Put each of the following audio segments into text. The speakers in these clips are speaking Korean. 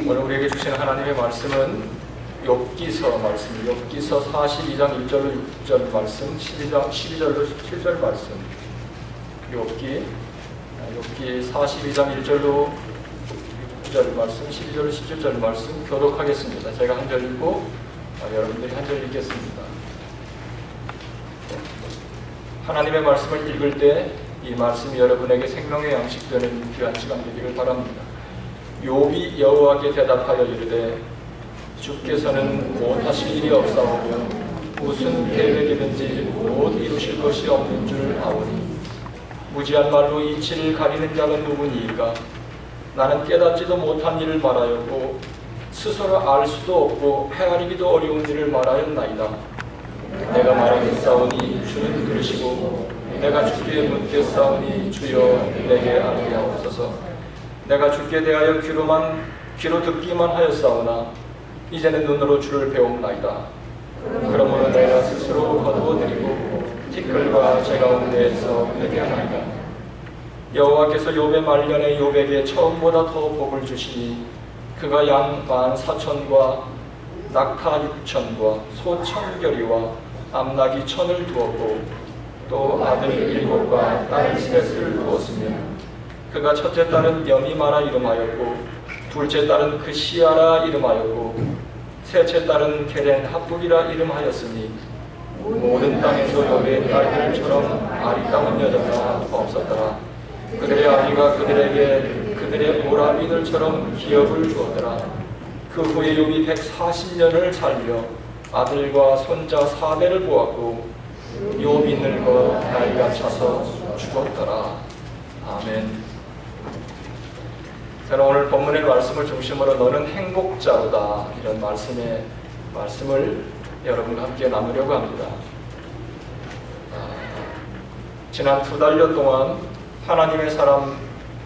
오늘 우리에게 주신 하나님의 말씀은 욥기서 말씀, 욥기서 42장 1절로 6절 말씀, 12절로 17절 말씀. 욥기 42장 1절로 6절 말씀, 12절로 17절 말씀 교독하겠습니다. 제가 한 절 읽고 여러분들이 한 절 읽겠습니다. 하나님의 말씀을 읽을 때 이 말씀이 여러분에게 생명의 양식 되는 귀한 시간 되기를 바랍니다. 욥이 여호와께 대답하여 이르되 주께서는 못하실 일이 없사오며 무슨 계획이든지 못 이루실 것이 없는 줄 아오니 무지한 말로 이치를 가리는 자가 누구니이까. 나는 깨닫지도 못한 일을 말하였고 스스로 알 수도 없고 헤아리기도 어려운 일을 말하였나이다. 내가 말하겠사오니 주는 들으시고 내가 주께 묻겠사오니 주여 내게 알게 하옵소서. 내가 주께 대하여 귀로 듣기만 하였사오나 이제는 눈으로 주를 배웁나이다. 그러므로 내가 스스로 거두어드리고 티끌과 제 가운데에서 회개하나이다. 여호와께서 욥의 말년에 욥에게 처음보다 더 복을 주시니 그가 양 14,000과 낙타 6,000과 소 1,000결이와 암낙이 1,000을 두었고 또 아들 7과 딸 3을 두었으며 그가 첫째 딸은 여미마라 이름하였고 둘째 딸은 그시아라 이름하였고 셋째 딸은 게렌 합북이라 이름하였으니 모든 땅에서 욥의 딸들처럼 아리따운 여자가 없었더라. 그들의 아비가 그들에게 그들의 오라비들처럼 기업을 주었더라. 그 후에 욥이 140년을 살며 아들과 손자 4대를 보았고 욥이 늙어 나이가 차서 죽었더라. 아멘. 저는 오늘 본문의 말씀을 중심으로 너는 행복자로다 이런 말씀을 여러분과 함께 나누려고 합니다. 지난 2달여 동안 하나님의 사람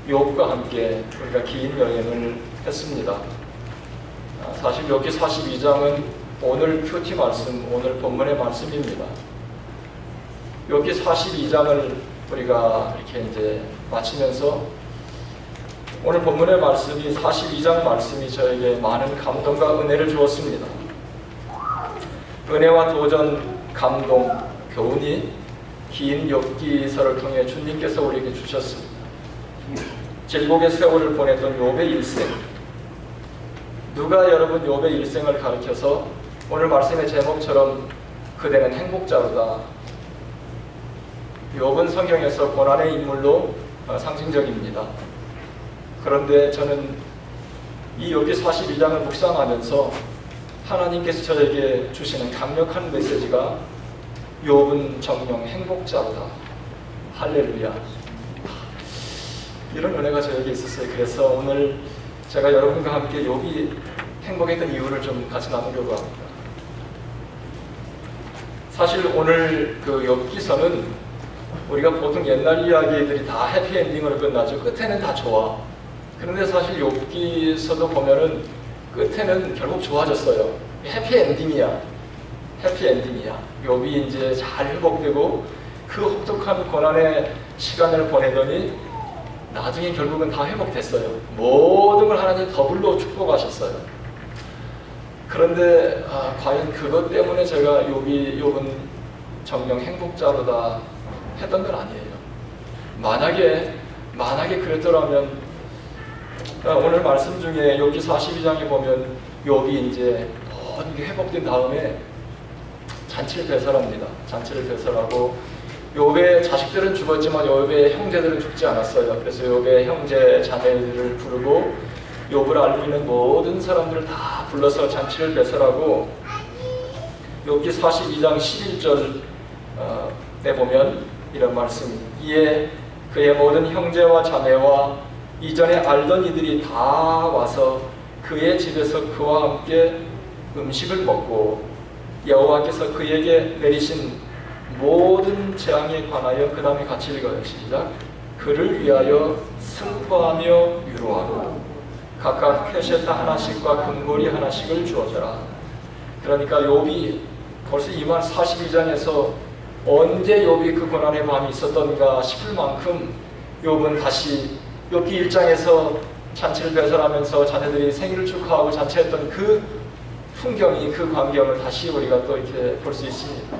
욥과 함께 우리가 긴 여행을 했습니다. 사실 욥기 42장은 오늘 큐티 말씀, 오늘 본문의 말씀입니다. 욥기 42장을 우리가 이렇게 이제 마치면서 오늘 본문의 말씀이 42장 말씀이 저에게 많은 감동과 은혜를 주었습니다. 은혜와 도전, 감동, 교훈이 긴 욥기서를 통해 주님께서 우리에게 주셨습니다. 질곡의 세월을 보냈던 욥의 일생. 누가 여러분 욥의 일생을 가르쳐서 오늘 말씀의 제목처럼 그대는 행복자로다. 욥은 성경에서 고난의 인물로 상징적입니다. 그런데 저는 이 욥기 42장을 묵상하면서 하나님께서 저에게 주시는 강력한 메시지가 욥은 정녕 행복자로다. 할렐루야. 이런 은혜가 저에게 있었어요. 그래서 오늘 제가 여러분과 함께 욥이 행복했던 이유를 좀 같이 나누려고 합니다. 사실 오늘 그 욥기서는 우리가 보통 옛날 이야기들이 다 해피엔딩으로 끝나죠. 끝에는 다 좋아. 그런데 사실 욥기서도 보면은 끝에는 결국 좋아졌어요. 해피엔딩이야. 해피엔딩이야. 욥이 이제 잘 회복되고 그 혹독한 고난의 시간을 보내더니 나중에 결국은 다 회복됐어요. 모든 걸 하나님 더불로 축복하셨어요. 그런데 과연 그것 때문에 제가 욥은 정녕 행복자로다 했던 건 아니에요. 만약에 그랬더라면 오늘 말씀 중에 욥기 42장에 보면 욥이 이제 모든 게 회복된 다음에 잔치를 배설합니다. 잔치를 배설하고 욥의 자식들은 죽었지만 욥의 형제들은 죽지 않았어요. 그래서 욥의 형제 자매들을 부르고 욥을 알고 있는 모든 사람들을 다 불러서 잔치를 배설하고 욥기 42장 11절에 보면 이런 말씀이 이에 그의 모든 형제와 자매와 이전에 알던 이들이 다 와서 그의 집에서 그와 함께 음식을 먹고 여호와께서 그에게 내리신 모든 재앙에 관하여 그 다음에 같이 읽어요. 시작. 그를 위하여 슬퍼하며 위로하고 각각 캐셋 하나씩과 금고리 하나씩을 주어져라. 그러니까 욥이 벌써 이만 42장에서 언제 욥이 그 고난의 밤이 있었던가 싶을 만큼 욥은 다시 욥기 1장에서 잔치를 배설하면서 자녀들이 생일을 축하하고 잔치했던 그 풍경이, 그 광경을 다시 우리가 또 이렇게 볼 수 있습니다.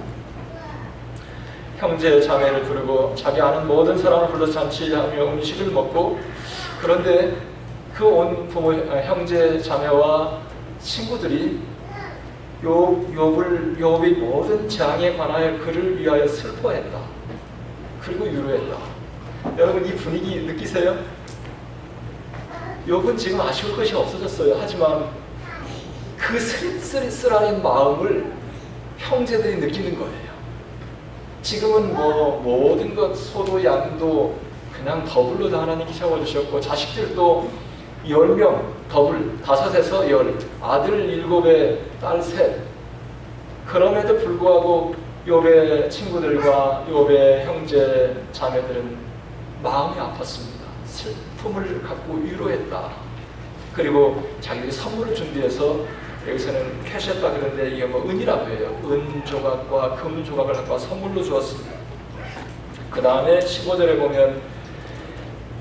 형제 자매를 부르고 자기 아는 모든 사람을 불러 잔치하며 음식을 먹고, 그런데 그 온 부모, 형제 자매와 친구들이 욥의 모든 재앙에 관하여 그를 위하여 슬퍼했다. 그리고 위로했다. 여러분, 이 분위기 느끼세요? 욥은 지금 아쉬울 것이 없어졌어요. 하지만 그 쓸쓸한 마음을 형제들이 느끼는 거예요. 지금은 뭐 모든 것, 소도 양도 그냥 더블로 다 하나님께 채워주셨고, 자식들도 10명 더블, 5에서 10, 아들 7에 딸 3. 그럼에도 불구하고 욥의 친구들과 욥의 형제 자매들은 마음이 아팠습니다. 슬픔을 갖고 위로했다. 그리고 자기들이 선물을 준비해서, 여기서는 캐셨다 그런데 이게 뭐 은이라고 해요. 은 조각과 금 조각을 갖고 선물로 주었습니다. 그 다음에 15절에 보면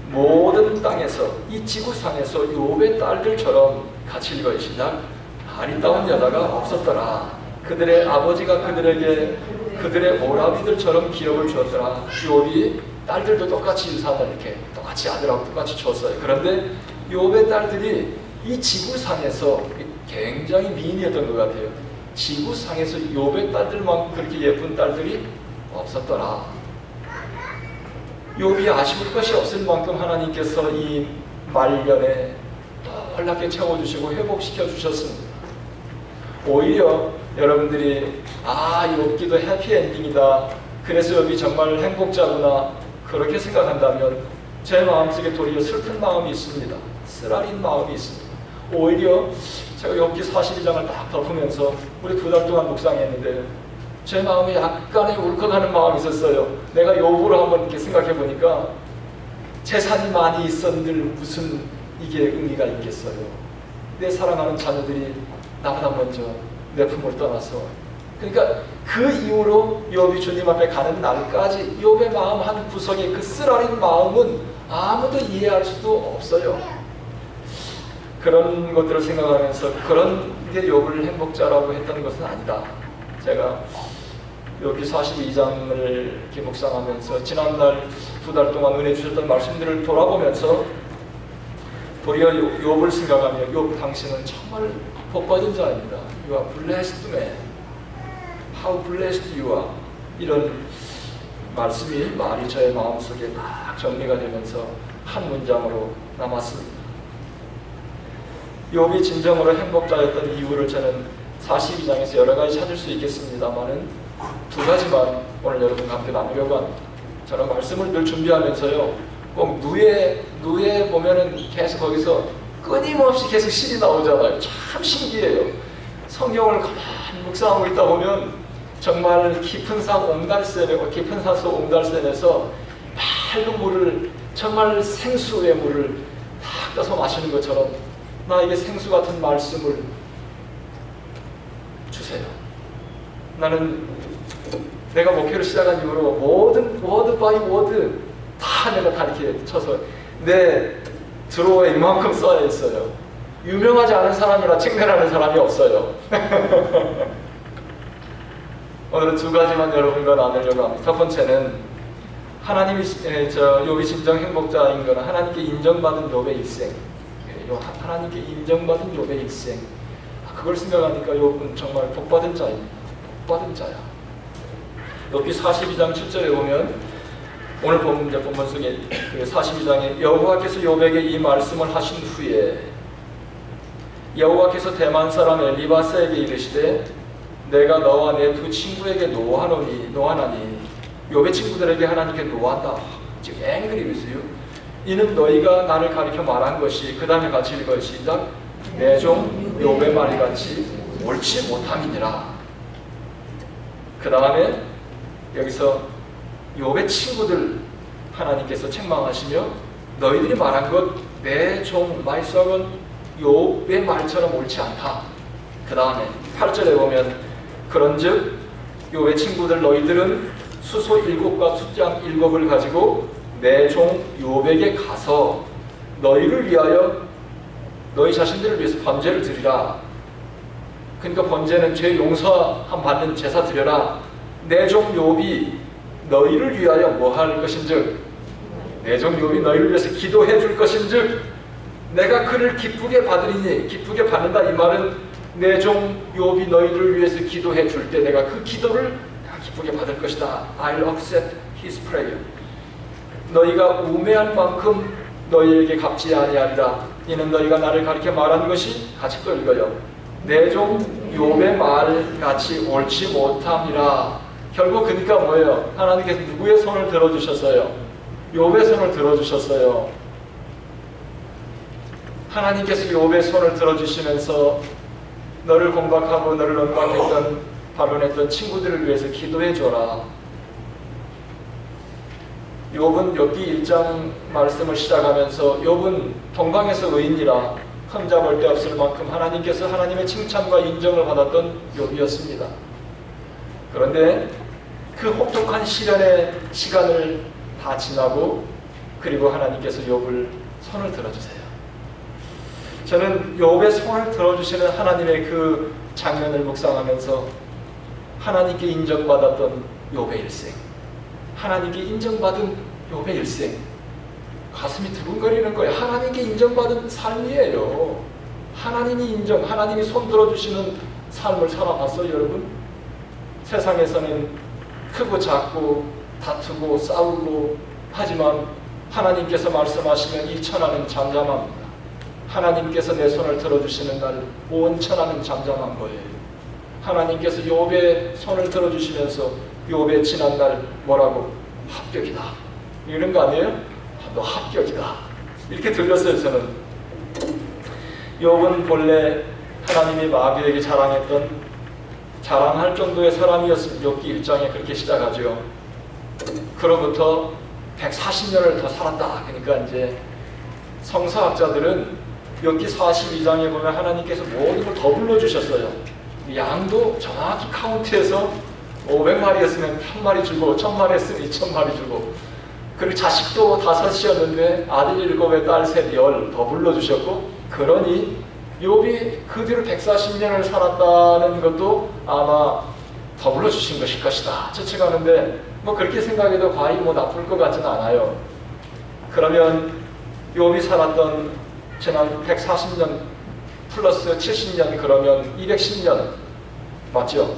모든 땅에서, 이 지구상에서 욥의 딸들처럼 같이 읽어요. 시작. 아리따운 여자가 없었더라. 그들의 아버지가 그들에게 그들의 오라비들처럼 기업을 주었더라. 욥이 딸들도 똑같이 유산을 이렇게 똑같이 아들하고 똑같이 줬어요. 그런데 욥의 딸들이 이 지구상에서 굉장히 미인이었던 것 같아요. 지구상에서 욥의 딸들만큼 그렇게 예쁜 딸들이 없었더라. 욥이 아쉬울 것이 없을 만큼 하나님께서 이 말년에 놀랍게 채워주시고 회복시켜 주셨습니다. 오히려 여러분들이 욥기도 해피엔딩이다, 그래서 욥이 정말 행복자구나, 그렇게 생각한다면 제 마음속에 도리어 슬픈 마음이 있습니다. 쓰라린 마음이 있습니다. 오히려 제가 욥기 42장을 딱 덮으면서 우리 2달 동안 묵상했는데 제 마음에 약간의 울컥하는 마음이 있었어요. 내가 욥으로 한번 이렇게 생각해 보니까 재산이 많이 있었는데 무슨 이게 의미가 있겠어요. 내 사랑하는 자녀들이 나보다 먼저 내 품을 떠나서, 그러니까 그 이후로 욥이 주님 앞에 가는 날까지 욥의 마음 한 구석에 그 쓰라린 마음은 아무도 이해할 수도 없어요. 그런 것들을 생각하면서 그런 게 욥을 행복자라고 했던 것은 아니다. 제가 욥기 42장을 이렇게 묵상하면서 지난날 2달 동안 은혜 주셨던 말씀들을 돌아보면서 도리어 욥을 생각하며, 욥 당신은 정말 복받은 자입니다. You are blessed man. How blessed you are. 이런 말이 저의 마음속에 딱 정리가 되면서 한 문장으로 남았습니다. 욥이 진정으로 행복자였던 이유를 저는 42장에서 여러 가지 찾을 수 있겠습니다만은 2가지만 오늘 여러분과 함께 나누려고 합니다. 저는 말씀을 늘 준비하면서요, 꼭 누에 보면은 계속 거기서 끊임없이 계속 실이 나오잖아요. 참 신기해요. 성경을 가만히 묵상하고 있다 보면 정말 깊은 산 옹달샘에서 맑은 물을, 정말 생수의 물을 딱 떠서 마시는 것처럼 나에게 생수 같은 말씀을 주세요. 나는 내가 목회를 시작한 이후로 모든 워드 바이 워드 다 내가 다 이렇게 쳐서 내 드로어에 이만큼 써야 있어요. 유명하지 않은 사람이라 칭찬하는 사람이 없어요. 오늘은 2가지만 여러분과 나누려고 합니다. 첫 번째는 하나님이 욥이 진정 행복자인 것은 하나님께 인정받은 욥의 일생. 하나님께 인정받은 욥의 일생. 그걸 생각하니까 욥은 정말 복받은 자입니다. 복받은 자야. 욥기 42장 7절에 보면 오늘 본문 속에 42장에 여호와께서 욥에게 이 말씀을 하신 후에 여호와께서 대만 사람 엘리바스에게 이르시되 내가 너와 내 2 친구에게 노하나니 욥의 친구들에게 하나님께 노한다. 지금 angry with you. 이는 너희가 나를 가리켜 말한 것이, 그 다음에 같이 읽어요. 시작. 내 종 욥의 말같이 옳지 못함이니라. 그 다음에 여기서 욥의 친구들 하나님께서 책망하시며 너희들이 말한 것 내 종 마이 서번 욥의 말처럼 옳지 않다. 그 다음에 8절에 보면 그런즉 욥의 친구들 너희들은 수소 7과 숫장 7을 가지고 내 종 욥에게 가서 너희를 위하여 너희 자신들을 위해서 번제를 드리라. 그러니까 번제는 죄 용서함 받는 제사 드려라. 내 종 욥이 너희를 위하여 뭐 할 것인즉, 내 종 욥이 너희를 위해서 기도해 줄 것인즉 내가 그를 기쁘게 받으리니, 기쁘게 받는다 이 말은 내 종 욥이 너희를 위해서 기도해 줄 때 내가 그 기도를 내가 기쁘게 받을 것이다. I'll accept his prayer. 너희가 우매한 만큼 너희에게 갚지 아니하리라. 이는 너희가 나를 가리켜 말한 것이 같이 또 읽어요. 내 종 욥의 말같이 옳지 못함이라. 결국 그러니까 뭐예요? 하나님께서 누구의 손을 들어주셨어요? 욥의 손을 들어주셨어요. 하나님께서 욥의 손을 들어주시면서 너를 공박하고 너를 언박했던 반론했던 친구들을 위해서 기도해줘라. 욥은 욥기 1장 말씀을 시작하면서 욥은 동방에서 의인이라 흠잡을 데 없을 만큼 하나님께서 하나님의 칭찬과 인정을 받았던 욥이었습니다. 그런데 그 혹독한 시련의 시간을 다 지나고 그리고 하나님께서 욥을 손을 들어주세요. 저는 욥의 손을 들어주시는 하나님의 그 장면을 묵상하면서 하나님께 인정받았던 욥의 일생, 하나님께 인정받은 욥의 일생, 가슴이 두근거리는 거예요. 하나님께 인정받은 삶이에요. 하나님이 인정, 하나님이 손 들어주시는 삶을 살아봤어요, 여러분? 세상에서는 크고 작고 다투고 싸우고 하지만 하나님께서 말씀하시면 이 천하는 잠잠합니다. 하나님께서 내 손을 들어주시는 날 온 천하는 잠잠한 거예요. 하나님께서 욥의 손을 들어주시면서 욥의 지난날 뭐라고? 합격이다. 이런 거 아니에요? 너 합격이다. 이렇게 들렸어요, 저는. 욥은 본래 하나님이 마귀에게 자랑할 정도의 사람이었습니다. 욥기 1장에 그렇게 시작하죠. 그로부터 140년을 더 살았다. 그러니까 이제 성서학자들은 욥기 42장에 보면 하나님께서 모든 걸 더 불러주셨어요. 양도 정확히 카운트해서 500마리였으면 1000마리 주고 1000마리 했으면 2000마리 주고, 그리고 자식도 5이었는데 아들 7에 딸 3, 10 더 불러주셨고, 그러니 욥이 그 뒤로 140년을 살았다는 것도 아마 더 불러주신 것일 것이다 추측하는데, 뭐 그렇게 생각해도 과히 뭐 나쁠 것 같지는 않아요. 그러면 욥이 살았던 지난 140년 플러스 70년, 그러면 210년 맞죠?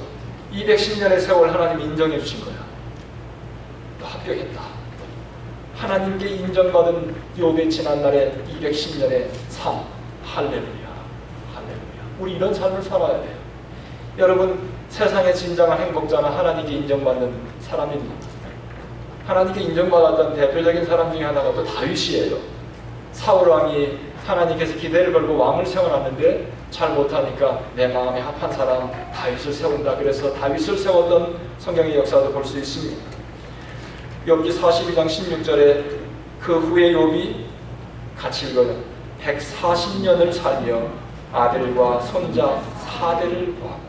210년의 세월 하나님이 인정해 주신 거야. 너 합격했다. 하나님께 인정받은 욥의 지난날의 210년의 삶. 할렐루야. 할렐루야. 우리 이런 삶을 살아야 돼요. 여러분, 세상의 진정한 행복자는 하나님께 인정받는 사람입니다. 하나님께 인정받았던 대표적인 사람 중에 하나가 또 다윗이에요. 사울 왕이 하나님께서 기대를 걸고 왕을 세워놨는데 잘 못하니까 내 마음에 합한 사람 다윗을 세운다. 그래서 다윗을 세웠던 성경의 역사도 볼 수 있습니다. 욥기 42장 16절에 그 후에 욥이 같이 읽어요. 140년을 살며 아들과 손자 4대를 보았고.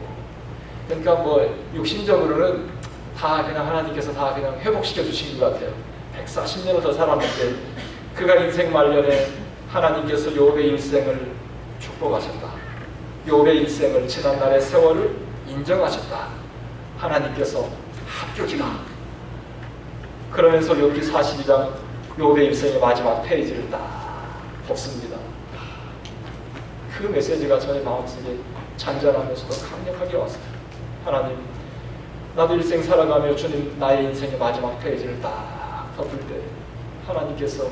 그러니까 뭐 육신적으로는 다 그냥 하나님께서 다 그냥 회복시켜 주신 것 같아요. 140년을 더 살았는데 그가 인생 말년에 하나님께서 욥의 일생을 축복하셨다. 욥의 일생을 지난날의 세월을 인정하셨다. 하나님께서 합격이다. 그러면서 욥기 42장 욥의 일생의 마지막 페이지를 딱 덮습니다. 그 메시지가 저의 마음속에 잔잔하면서도 강력하게 왔어요. 하나님, 나도 일생 살아가며 주님 나의 인생의 마지막 페이지를 딱 덮을 때 하나님께서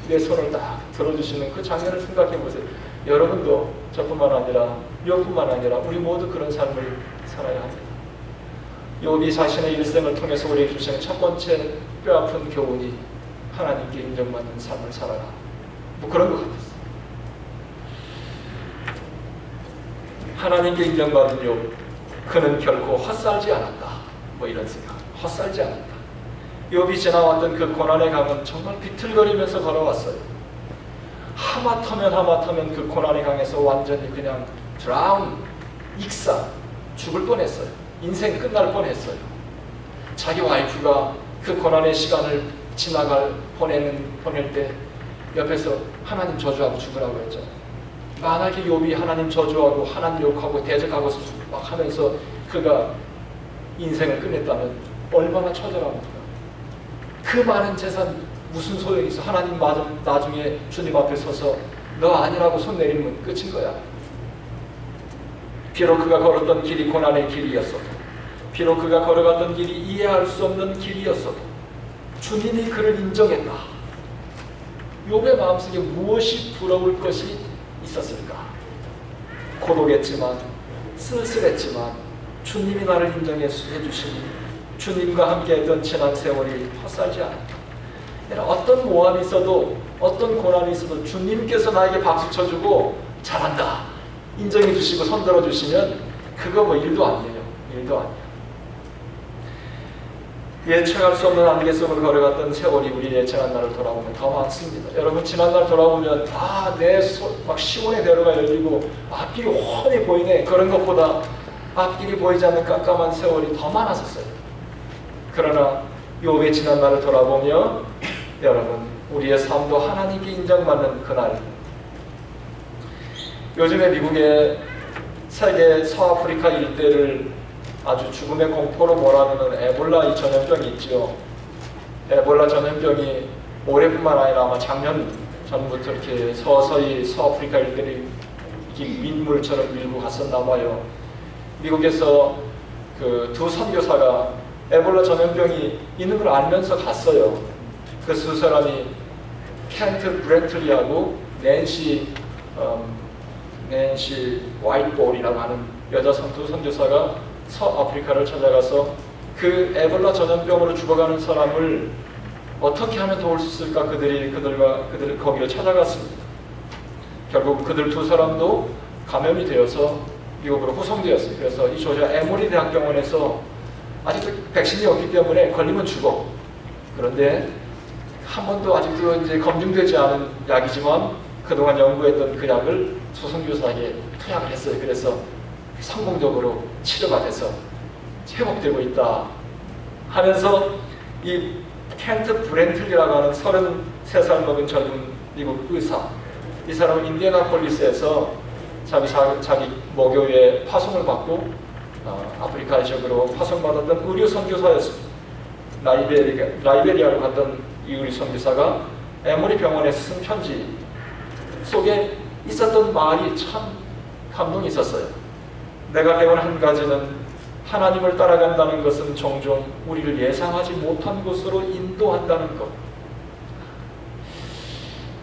내 손을 딱 들어주시는 그 장면을 생각해 보세요. 여러분도 저뿐만 아니라 욥뿐만 아니라 우리 모두 그런 삶을 살아야 합니다. 욥이 자신의 일생을 통해서 우리에게 주시는 첫 번째 뼈아픈 교훈이 하나님께 인정받는 삶을 살아라. 뭐 그런 것 같았어요. 하나님께 인정받은 욥, 그는 결코 헛살지 않았다. 뭐 이런 생각. 헛살지 않았다. 욥이 지나왔던 그 고난의 강은 정말 비틀거리면서 걸어왔어요. 하마터면 그 고난의 강에서 완전히 그냥 드라운, 익사, 죽을 뻔했어요. 인생 끝날 뻔했어요. 자기 와이프가 그 고난의 시간을 보낼 때 옆에서 하나님 저주하고 죽으라고 했죠. 만약에 욥이 하나님 저주하고 하나님 욕하고 대적하고 막 하면서 그가 인생을 끝냈다면 얼마나 처절합니까? 그 많은 재산 무슨 소용이 있어? 하나님 나중에 주님 앞에 서서 너 아니라고 손 내리면 끝인 거야. 비록 그가 걸었던 길이 고난의 길이었어도, 비록 그가 걸어갔던 길이 이해할 수 없는 길이었어도 주님이 그를 인정했다. 욥의 마음속에 무엇이 부러울 것이 있었을까? 고독했지만, 쓸쓸했지만 주님이 나를 인정해 주시니 주님과 함께했던 지난 세월이 헛살지 않았다. 어떤 모함이 있어도, 어떤 고난이 있어도 주님께서 나에게 박수 쳐주고 잘한다, 인정해 주시고 손들어 주시면 그거 뭐 일도 아니에요. 일도 아니에요. 예측할 수 없는 안개 속을 걸어갔던 세월이 우리 예측한 날을 돌아보면 더 많습니다. 여러분, 지난 날 돌아보면 내 막 시온의 대로가 열리고 앞길이 훤히 보이네, 그런 것보다 앞길이 보이지 않는 깜깜한 세월이 더 많았었어요. 그러나 욥의 지난 날을 돌아보며 여러분, 우리의 삶도 하나님께 인정받는 그날, 요즘에 미국의 세계 서아프리카 일대를 아주 죽음의 공포로 몰아넣는 에볼라 이 전염병이 있죠. 에볼라 전염병이 올해뿐만 아니라 아마 작년 전부터 이렇게 서서히 서아프리카 일대를 민물처럼 밀고 갔었나 봐요. 미국에서 그 두 선교사가 에볼라 전염병이 있는 걸 알면서 갔어요. 그 두 사람이 켄트 브랜틀리하고 낸시 와이트볼이라고 하는 여자 두 선교사가 서아프리카를 찾아가서 그 에볼라 전염병으로 죽어가는 사람을 어떻게 하면 도울 수 있을까, 그들 거기를 찾아갔습니다. 결국 그들 두 사람도 감염이 되어서 미국으로 후송되었어요. 그래서 이 조지아 에모리 대학병원에서 아직도 백신이 없기 때문에 걸리면 죽어. 그런데 한 번도 아직도 이제 검증되지 않은 약이지만 그동안 연구했던 그 약을 조선교사에게 투약을 했어요. 그래서 성공적으로 치료가 돼서 회복되고 있다 하면서 이 켄트 브랜틀리라고 하는 33살 먹은 젊은 미국 의사, 이 사람은 인디애나폴리스에서 자기 모교에 파송을 받고 아프리카 지역으로 파송받았던 의료 선교사였습니다. 라이베리아로 갔던 이 의료 선교사가 에모리 병원에서 쓴 편지 속에 있었던 말이 참 감동이 있었어요. 내가 배운 한 가지는 하나님을 따라간다는 것은 종종 우리를 예상하지 못한 곳으로 인도한다는 것.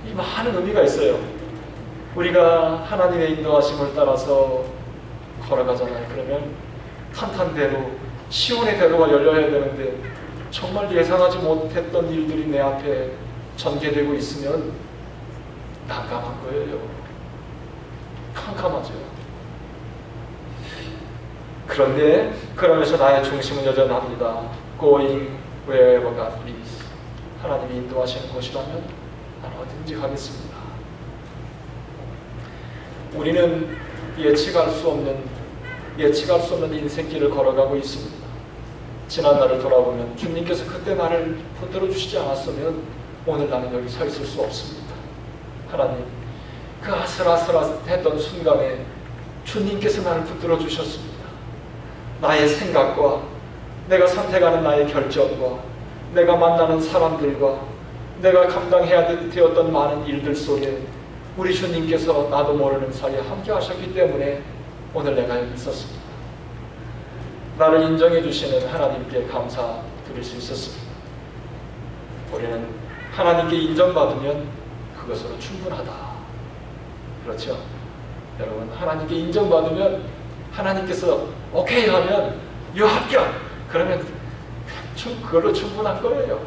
이 많은 의미가 있어요. 우리가 하나님의 인도하심을 따라서 걸어가잖아요. 그러면 탄탄대로 시온의 대로가 열려야 되는데 정말 예상하지 못했던 일들이 내 앞에 전개되고 있으면 난감한 거예요. 캄캄하죠. 그런데 그러면서 나의 중심은 여전합니다. Going wherever God leads. 하나님이 인도하시는 곳이라면 나는 어딘지 가겠습니다. 우리는 예측할 수 없는 인생길을 걸어가고 있습니다. 지난 날을 돌아보면 주님께서 그때 나를 붙들어 주시지 않았으면 오늘 나는 여기 서 있을 수 없습니다. 하나님, 그 아슬아슬했던 순간에 주님께서 나를 붙들어 주셨습니다. 나의 생각과 내가 선택하는 나의 결정과 내가 만나는 사람들과 내가 감당해야 되었던 많은 일들 속에 우리 주님께서 나도 모르는 사이에 함께 하셨기 때문에 오늘 내가 여기 있었습니다. 나를 인정해 주시는 하나님께 감사드릴 수 있었습니다. 우리는 하나님께 인정받으면 그것으로 충분하다. 그렇죠? 여러분, 하나님께 인정받으면 하나님께서 오케이 하면 합격! 그러면 그걸로 충분한 거예요.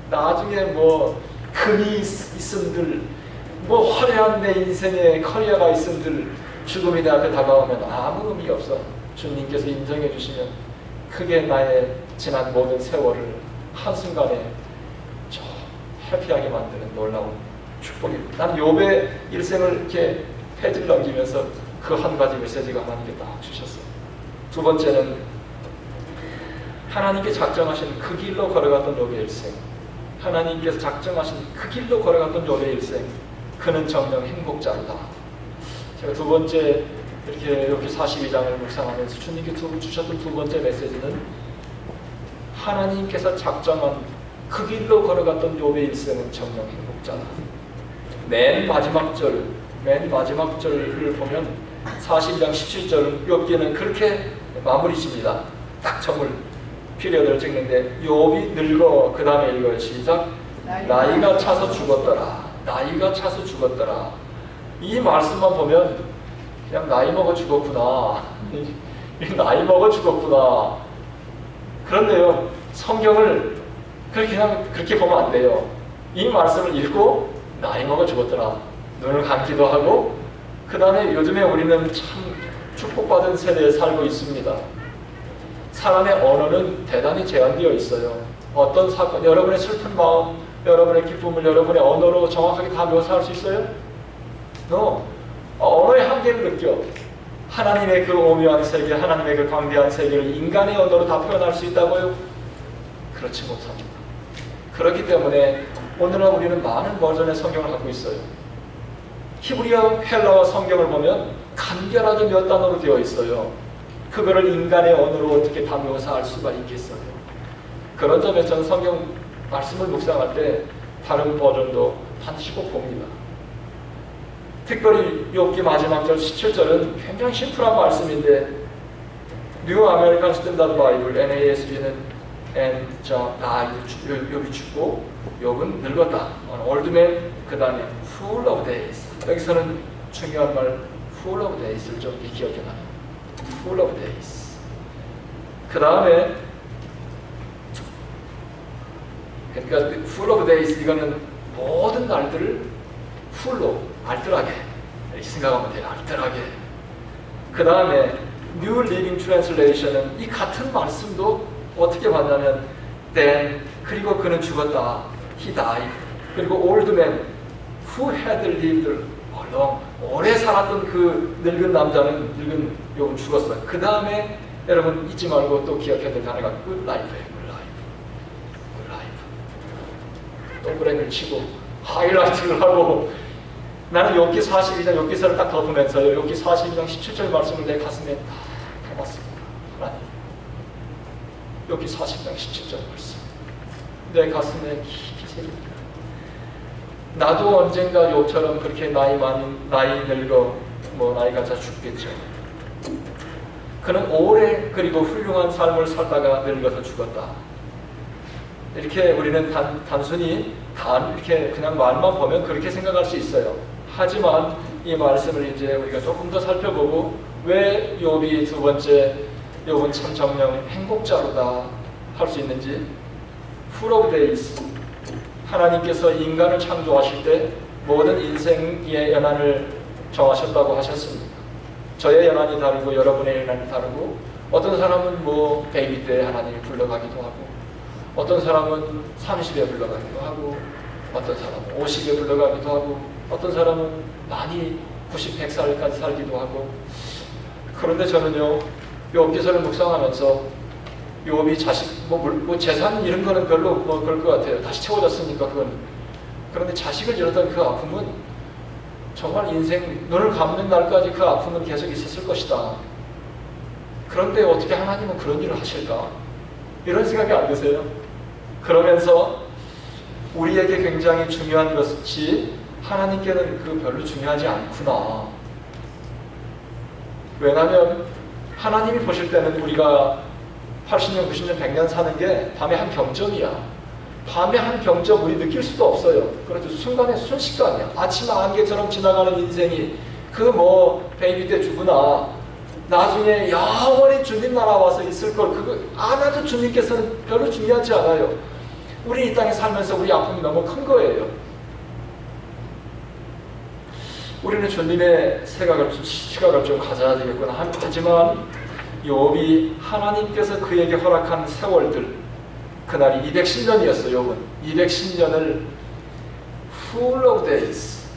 나중에 뭐 금이 있음들, 뭐 화려한 내 인생의 커리어가 있음들, 죽음이 내 앞에 다가오면 아무 의미 없어. 주님께서 인정해 주시면 크게 나의 지난 모든 세월을 한순간에 저 해피하게 만드는 놀라운 축복입니다. 난 욥의 일생을 이렇게 페이지를 넘기면서 그 한 가지 메시지가 하나님께 딱 주셨어요. 두 번째는 하나님께 작정하신 그 길로 걸어갔던 욥의 일생. 하나님께서 작정하신 그 길로 걸어갔던 욥의 일생. 그는 정녕 행복자로다. 제가 두 번째 이렇게 42장을 묵상하면서 주님께 주셨던 두 번째 메시지는 하나님께서 작정한 그 길로 걸어갔던 욥의 일생은 정녕 행복자다. 맨 마지막 절을 보면 42장 17절 욥기는 그렇게 마무리 집니다. 딱 점을 피리어드를 찍는데 욥이 늙어 그 다음에 읽어요. 시작. 나이가 차서 죽었더라. 나이가 차서 죽었더라. 이 말씀만 보면 그냥 나이 먹어 죽었구나. 나이 먹어 죽었구나. 그런데요, 성경을 그냥 그렇게 보면 안 돼요. 이 말씀을 읽고 나이 먹어 죽었더라. 눈을 감기도 하고, 그 다음에 요즘에 우리는 참 축복받은 세대에 살고 있습니다. 사람의 언어는 대단히 제한되어 있어요. 어떤 사건, 여러분의 슬픈 마음, 여러분의 기쁨을 여러분의 언어로 정확하게 다 묘사할 수 있어요? No. 언어의 한계를 느껴. 하나님의 그 오묘한 세계, 하나님의 그 광대한 세계를 인간의 언어로 다 표현할 수 있다고요? 그렇지 못합니다. 그렇기 때문에 오늘날 우리는 많은 버전의 성경을 갖고 있어요. 히브리어, 헬라어 성경을 보면 간결하게 몇 단어로 되어 있어요. 그거를 인간의 언어로 어떻게 다 묘사할 수가 있겠어요? 그런 점에서 저는 성경 말씀을 묵상할 때 다른 버전도 반드시 꼭 봅니다. 특별히 욥기 마지막 절 17절은 굉장히 심플한 말씀인데 뉴 아메리칸 스탠다드 바이블 NASB는 욥이 죽고 욥은 늙었다. 올드맨 그 다음에 full of days. 여기서는 중요한 말 full of days를 좀 기억해 놔요. full of days. 그 다음에 그러니까 full of days 이거는 모든 날들을 full로 알뜰하게 이렇게 생각하면 돼요. 알뜰하게. 그 다음에 New Living Translation은 이 같은 말씀도 어떻게 봤냐면 then 그리고 그는 죽었다. He died. 그리고 old man who had lived long 오래 살았던 그 늙은 남자는 늙은 욥은 죽었어요. 그 다음에 여러분 잊지 말고 또 기억해야 될 단어가 good life예요. good life. 동그라미를 치고 하이라이트를 하고 나는 욥기 42장 욥기서를 딱 덮으면서 욥기 42장 17절 말씀을 내 가슴에 다 담았습니다. 하나님 욥기 40장 17절 말씀 내 가슴에 깊이 새깁니다. 나도 언젠가 욥처럼 그렇게 나이 늙어 나이가 다 죽겠죠. 그는 오래 그리고 훌륭한 삶을 살다가 늙어서 죽었다. 이렇게 우리는 단순히 이렇게 그냥 말만 보면 그렇게 생각할 수 있어요. 하지만 이 말씀을 이제 우리가 조금 더 살펴보고 왜 욥이 두 번째 욥은 참 정녕 행복자로다 할 수 있는지 full of days 하나님께서 인간을 창조하실 때 모든 인생의 연한을 정하셨다고 하셨습니다. 저의 연한이 다르고 여러분의 연한이 다르고 어떤 사람은 베이비 때 하나님이 불러가기도 하고 어떤 사람은 30에 불러가기도 하고 어떤 사람은 50에 불러가기도 하고 어떤 사람은 많이 90, 100살까지 살기도 하고 그런데 저는요 욥기서를 묵상하면서 욥이 자식, 재산 이런 거는 별로 그럴 것 같아요. 다시 채워졌으니까 그건. 그런데 자식을 잃었던 그 아픔은 정말 인생 눈을 감는 날까지 그 아픔은 계속 있었을 것이다. 그런데 어떻게 하나님은 그런 일을 하실까? 이런 생각이 안 드세요? 그러면서 우리에게 굉장히 중요한 것이 하나님께는 그 별로 중요하지 않구나. 왜냐하면 하나님이 보실 때는 우리가 80년, 90년, 100년 사는 게 밤에 한 경점이야. 밤에 한 경점 우리 느낄 수도 없어요. 그렇죠. 순간에 순식간이야. 아침 안개처럼 지나가는 인생이 베이비 때 죽으나 나중에 영원히 주님 나라 와서 있을 걸 그거 아나도 주님께서는 별로 중요하지 않아요. 우리 이 땅에 살면서 우리 아픔이 너무 큰 거예요. 우리는 주님의 시각을 좀 가져야 되겠구나. 하지만 욥이 하나님께서 그에게 허락한 세월들 그날이 210년이었어요. 욥은 210년을 full of days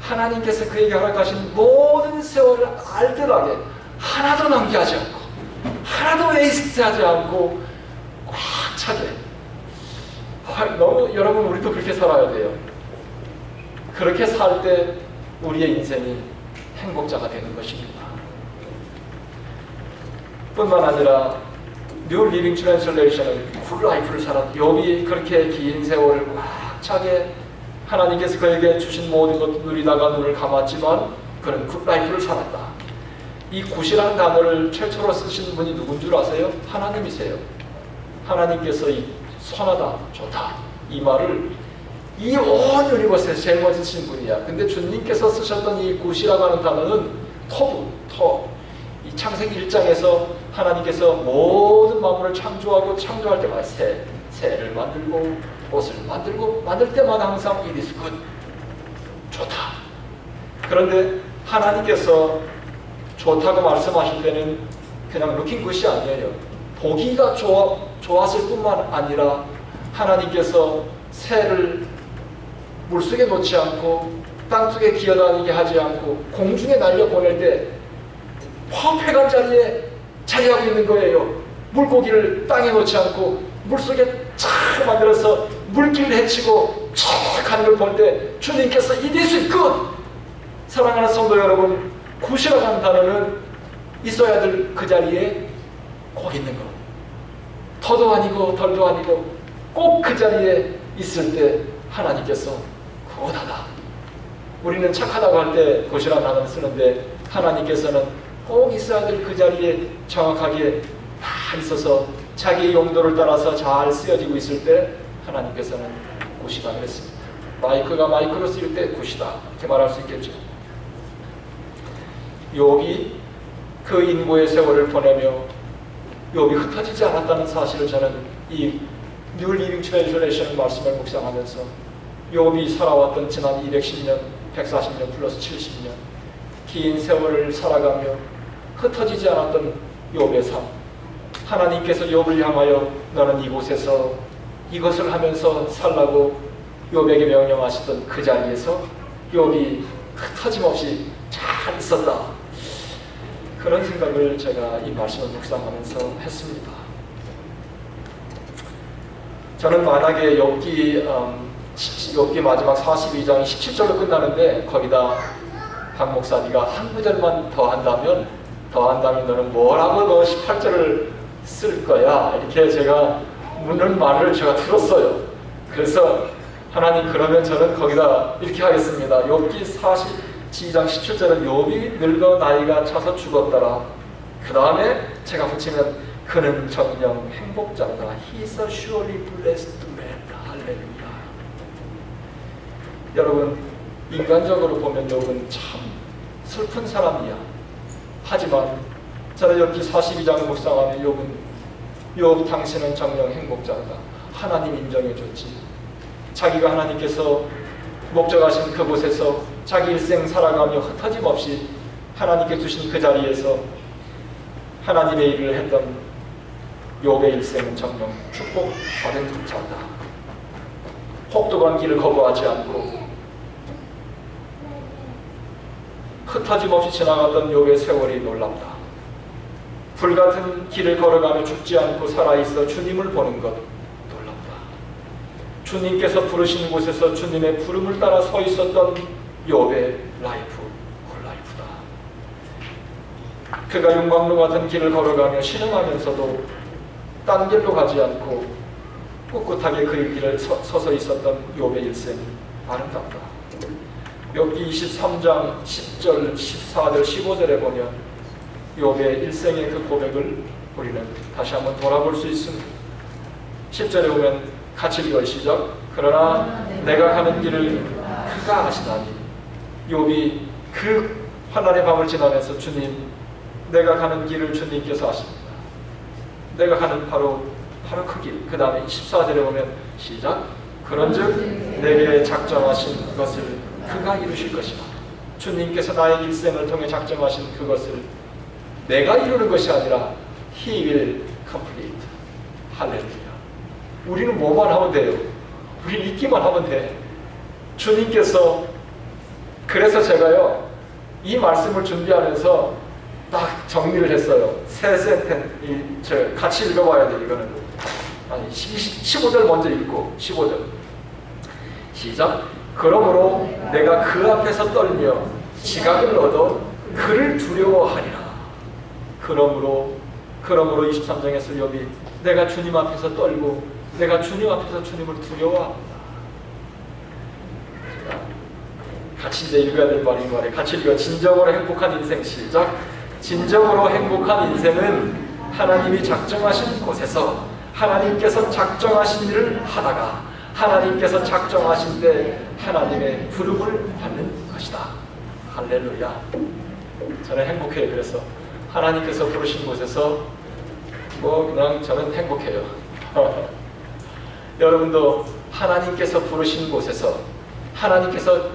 하나님께서 그에게 허락하신 모든 세월을 알뜰하게 하나도 낭비하지 않고 하나도 웨이스트하지 않고 꽉 차게 너무 여러분 우리도 그렇게 살아야 돼요. 그렇게 살 때 우리의 인생이 행복자가 되는 것입니다. 뿐만 아니라 뉴 리빙 트랜슬레이션은 굿라이프를 살았다. 욥이 그렇게 긴 세월을 꽉 차게 하나님께서 그에게 주신 모든 것을 누리다가 눈을 감았지만 그는 굿라이프를 살았다. 이 굿이라는 단어를 최초로 쓰신 분이 누군 줄 아세요? 하나님이세요. 하나님께서 이 선하다, 좋다 이 말을 이 온 유니버스에서 제일 먼저 쓰신 분이야. 근데 주님께서 쓰셨던 이 굿이라고 하는 단어는 이 창세기 1장에서 하나님께서 모든 만물을 창조할 때마다 새를 만들고 옷을 만들 때마다 항상 it is good, 좋다. 그런데 하나님께서 좋다고 말씀하실 때는 그냥 looking good이 아니에요. 보기가 좋았을 뿐만 아니라 하나님께서 새를 물속에 놓지 않고 땅속에 기어다니게 하지 않고 공중에 날려보낼 때 퍼펙트한 자리에 자리하고 있는 거예요. 물고기를 땅에 놓지 않고 물속에 잘 만들어서 물길을 헤치고 쫙 가는 걸 볼 때 주님께서 it is good. 사랑하는 성도 여러분, 굿이라고 하는 단어는 있어야 될 그 자리에 꼭 있는 것. 더도 아니고 덜도 아니고 꼭 그 자리에 있을 때 하나님께서 굿하다. 우리는 착하다고 할 때 굿이라는 단어를 쓰는데 하나님께서는 꼭 있어야 될 그 자리에 정확하게 다 있어서 자기의 용도를 따라서 잘 쓰여지고 있을 때 하나님께서는 굿이다 그랬습니다. 마이크가 마이크로 쓰일 때 굿이다 이렇게 말할 수 있겠죠. 욥이 그 인고의 세월을 보내며 욥이 흩어지지 않았다는 사실을 저는 이 뉴 리빙 트랜슬레이션 말씀을 묵상하면서 욥이 살아왔던 지난 210년, 140년 플러스 70년 긴 세월을 살아가며 흩어지지 않았던 욥의 삶, 하나님께서 욥을 향하여 너는 이곳에서 이것을 하면서 살라고 욥에게 명령하시던 그 자리에서 욥이 흩어짐없이 잘 있었다. 그런 생각을 제가 이 말씀을 묵상하면서 했습니다. 저는 만약에 욥기 마지막 42장 17절로 끝나는데 거기다 박 목사 네가 한 구절만 더 한다면 너는 뭐라고 너 18절을 쓸 거야 이렇게 제가 묻는 말을 제가 들었어요. 그래서 하나님 그러면 저는 거기다 이렇게 하겠습니다. 욥기 42장 17절은 욥이 늙어 나이가 차서 죽었더라. 그 다음에 제가 붙이면 그는 정녕 행복자다. He is a surely blessed man. 할렐루야. 여러분 인간적으로 보면 욥은 참 슬픈 사람이야. 하지만 저는 욥기 42장을 묵상하면 욥 당신은 정녕 행복자다. 하나님 인정해줬지. 자기가 하나님께서 목적하신 그곳에서 자기 일생 살아가며 흩어짐 없이 하나님께 주신 그 자리에서 하나님의 일을 했던 욥의 일생은 정녕 축복받은 자다. 혹독한 길을 거부하지 않고 흩어짐 없이 지나갔던 욥의 세월이 놀랍다. 불같은 길을 걸어가며 죽지 않고 살아있어 주님을 보는 것 놀랍다. 주님께서 부르신 곳에서 주님의 부름을 따라 서 있었던 욥의 라이프, 굿라이프다. 그가 용광로 같은 길을 걸어가며 신음하면서도 딴 길로 가지 않고 꿋꿋하게 그 길을 서서 있었던 욥의 일생이 아름답다. 욥기 23장 10절, 14절, 15절에 보면 욥의 일생의 그 고백을 우리는 다시 한번 돌아볼 수 있습니다. 10절에 보면 같이 읽어 시작. 그러나 내가 가는 길을 그가 아시나니. 욥이 그 환난의 밤을 지나면서 주님, 내가 가는 길을 주님께서 아십니다. 내가 가는 바로 그 길. 그 다음에 14절에 보면 시작. 그런즉 내게 작정하신 것을 그가 이루실 것이다. 주님께서 나의 일생을 통해 작정하신 그것을 내가 이루는 것이 아니라 He will complete. 할렐루야. 우리는 뭐만 하면 돼요? 우리는 있기만 하면 돼. 주님께서, 그래서 제가요 이 말씀을 준비하면서 딱 정리를 했어요. 세 센텐스 같이 읽어봐야 돼. 이거는 아니 15절 먼저 읽고 15절 시작. 그러므로 내가 그 앞에서 떨며 지각을 얻어 그를 두려워하리라. 그러므로 23장에서 욥이 내가 주님 앞에서 떨고 내가 주님 앞에서 주님을 두려워합니다. 같이 이제 읽어야 될 말인 거예요. 같이 읽어. 진정으로 행복한 인생. 시작. 진정으로 행복한 인생은 하나님이 작정하신 곳에서 하나님께서 작정하신 일을 하다가 하나님께서 작정하신 때 하나님의 부름을 받는 것이다. 할렐루야. 저는 행복해요. 그래서 하나님께서 부르신 곳에서 그냥 저는 행복해요. 여러분도 하나님께서 부르신 곳에서 하나님께서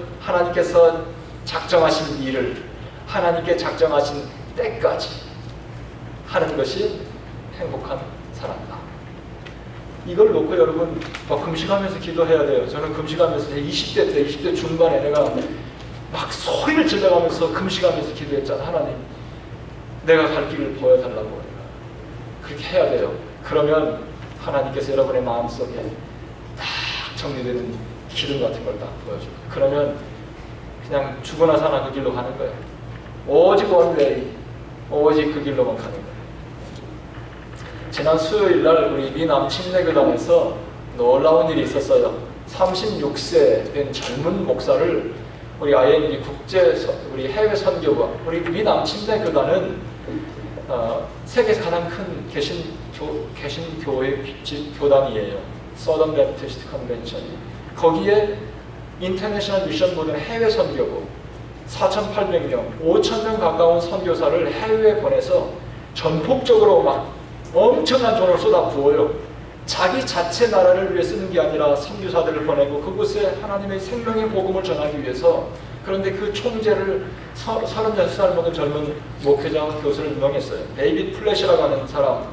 작정하신 일을 하나님께 작정하신 때까지 하는 것이 행복한 사람이다. 이걸 놓고 여러분 금식하면서 기도해야 돼요. 저는 금식하면서 20대 중반에 내가 막 소리를 질러가면서 금식하면서 기도했잖아. 하나님, 내가 갈 길을 보여달라고. 그렇게 해야 돼요. 그러면 하나님께서 여러분의 마음속에 딱 정리되는 기름 같은 걸 딱 보여줘요. 그러면 그냥 죽으나 사나 그 길로 가는 거예요. 오직 원웨이, 오직 그 길로만 가는 거예요. 지난 수요일날 우리 미남 침례교단에서 놀라운 일이 있었어요. 36세 된 젊은 목사를 우리 IMB 우리 해외 선교가 우리 미남 침례교단은 세계에서 가장 큰 개신교회 교단이에요. 서던 베프티스트 컨벤션이. 거기에 인터내셔널 미션 보드는 해외 선교부 4,800명, 5,000명 가까운 선교사를 해외에 보내서 전폭적으로 막 엄청난 돈을 쏟아부어요. 자기 자체 나라를 위해 쓰는 게 아니라 선교사들을 보내고 그곳에 하나님의 생명의 복음을 전하기 위해서. 그런데 그 총재를 36살 먹은 젊은 목회자 교수를 임명했어요. 데이빗 플래시라고 하는 사람,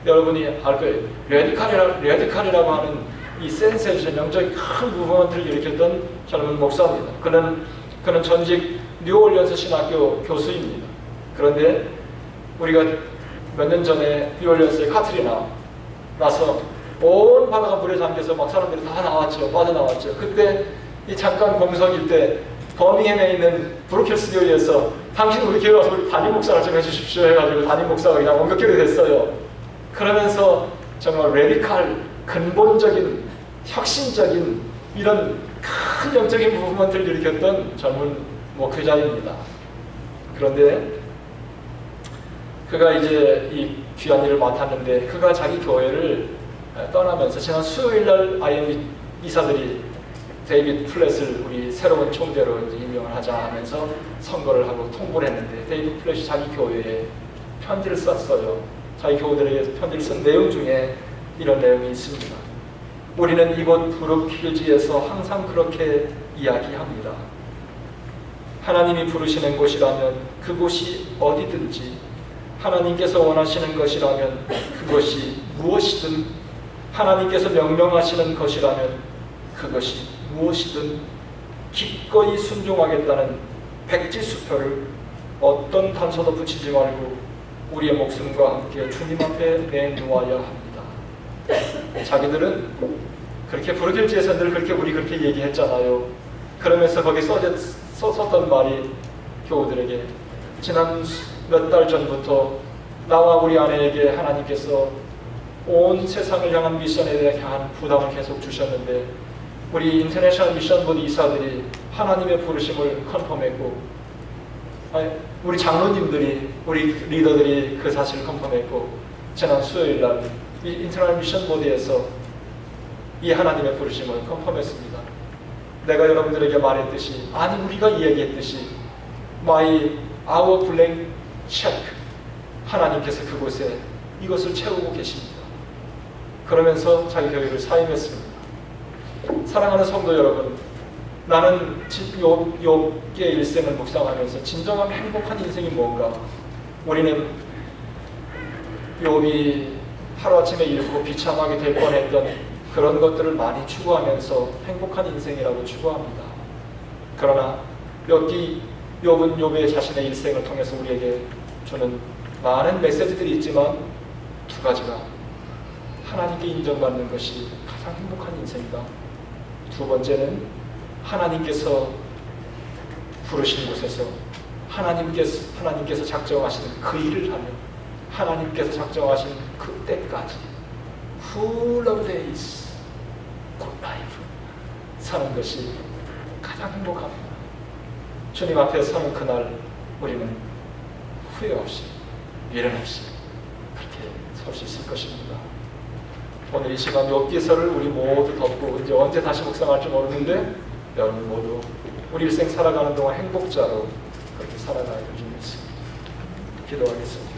여러분이 알 거예요. 레디칼이라고 하는 이 센세이션, 영적인 큰 무브먼트를 일으켰던 젊은 목사입니다. 그는 전직 뉴올리언스 신학교 교수입니다. 그런데 우리가 몇 년 전에 뉴올리언스에 카트리나 나서 온 바다가 물에 잠겨서 막 사람들이 다 나왔죠. 빠져나왔죠. 그때 이 잠깐 공석일 때 버밍햄에 있는 브루켈스 교회에서 당신 우리 교회 와서 우리 담임 목사를 좀 해주십시오 해가지고 담임 목사가 그냥 원격결이 됐어요. 그러면서 정말 레디칼, 근본적인, 혁신적인 이런 큰 영적인 무브먼트를 일으켰던 젊은 목회자입니다. 그런데 그가 이제 이 귀한 일을 맡았는데 그가 자기 교회를 떠나면서 지난 수요일날 IMB 이사들이 데이빗 플랫을 우리 새로운 총재로 이제 임명을 하자 하면서 선거를 하고 통보를 했는데 데이빗 플랫이 자기 교회에 편지를 썼어요. 자기 교우들에게 편지를 쓴 내용 중에 이런 내용이 있습니다. 우리는 이곳 브룩힐즈에서 항상 그렇게 이야기합니다. 하나님이 부르시는 곳이라면 그곳이 어디든지 하나님께서 원하시는 것이라면 그것이 무엇이든 하나님께서 명령하시는 것이라면 그것이 무엇이든 기꺼이 순종하겠다는 백지수표를 어떤 단서도 붙이지 말고 우리의 목숨과 함께 주님 앞에 내놓아야 합니다. 자기들은 그렇게 브루켈즈에서 늘 우리 그렇게 얘기했잖아요. 그러면서 거기 썼던 말이 교우들에게 지난 몇 달 전부터 나와 우리 아내에게 하나님께서 온 세상을 향한 미션에 대한 부담을 계속 주셨는데 우리 인터내셔널 미션 보드 이사들이 하나님의 부르심을 컨펌했고 우리 장로님들이 우리 리더들이 그 사실을 컨펌했고 지난 수요일날 이 인터내셔널 미션 보드에서 이 하나님의 부르심을 컨펌했습니다. 내가 여러분들에게 말했듯이 아니 우리가 이야기했듯이 our blank check 하나님께서 그곳에 이것을 채우고 계십니다. 그러면서 자기 교회를 사임했습니다. 사랑하는 성도 여러분, 나는 욥의 일생을 묵상하면서 진정한 행복한 인생이 뭔가? 우리는 욥이 하루아침에 잃고 비참하게 될 뻔했던 그런 것들을 많이 추구하면서 행복한 인생이라고 추구합니다. 그러나 욥은 욥의 자신의 일생을 통해서 우리에게 주는 많은 메시지들이 있지만 두 가지가 하나님께 인정받는 것이 가장 행복한 인생이다. 두 번째는 하나님께서 부르신 곳에서 하나님께서 작정하신 그 일을 하며 하나님께서 작정하신 그때까지 full of days, good life 사는 것이 가장 행복합니다. 주님 앞에 서는 그날 우리는 후회 없이 미련 없이 그렇게 설 수 있을 것입니다. 오늘 이 시간 욥기서를 우리 모두 덮고 이제 언제 다시 묵상할지 모르는데 여러분 모두 우리 일생 살아가는 동안 행복자로 그렇게 살아가야 될 줄 믿습니다. 기도하겠습니다.